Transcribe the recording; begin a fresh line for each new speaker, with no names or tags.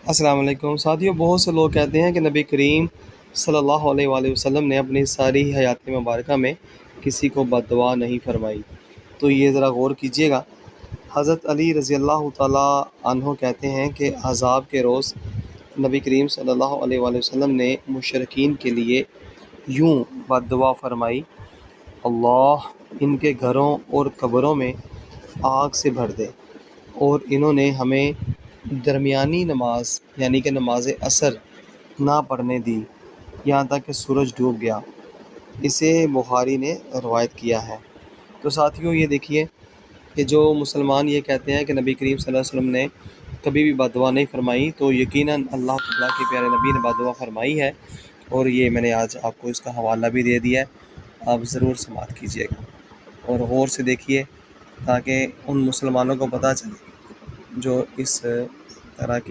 السلام علیکم ساتھیوں، بہت سے لوگ کہتے ہیں کہ نبی کریم صلی اللہ علیہ وآلہ وسلم نے اپنی ساری حیات مبارکہ میں کسی کو بد دعا نہیں فرمائی۔ تو یہ ذرا غور کیجئے گا۔ حضرت علی رضی اللہ تعالیٰ عنہ کہتے ہیں کہ عذاب کے روز نبی کریم صلی اللہ علیہ وآلہ وسلم نے مشرکین کے لیے یوں بد دعا فرمائی: اللہ ان کے گھروں اور قبروں میں آگ سے بھر دے، اور انہوں نے ہمیں درمیانی نماز یعنی کہ نماز عصر نہ پڑھنے دی یہاں تک کہ سورج ڈوب گیا۔ اسے بخاری نے روایت کیا ہے۔ تو ساتھیوں، یہ دیکھیے کہ جو مسلمان یہ کہتے ہیں کہ نبی کریم صلی اللہ علیہ وسلم نے کبھی بھی بد دعا نہیں فرمائی، تو یقیناً اللہ تعالیٰ کے پیارے نبی نے بد دعا فرمائی ہے، اور یہ میں نے آج آپ کو اس کا حوالہ بھی دے دیا ہے۔ آپ ضرور سماعت کیجیے گا اور غور سے دیکھیے تاکہ ان مسلمانوں کو پتہ چلے جو اس طرح کی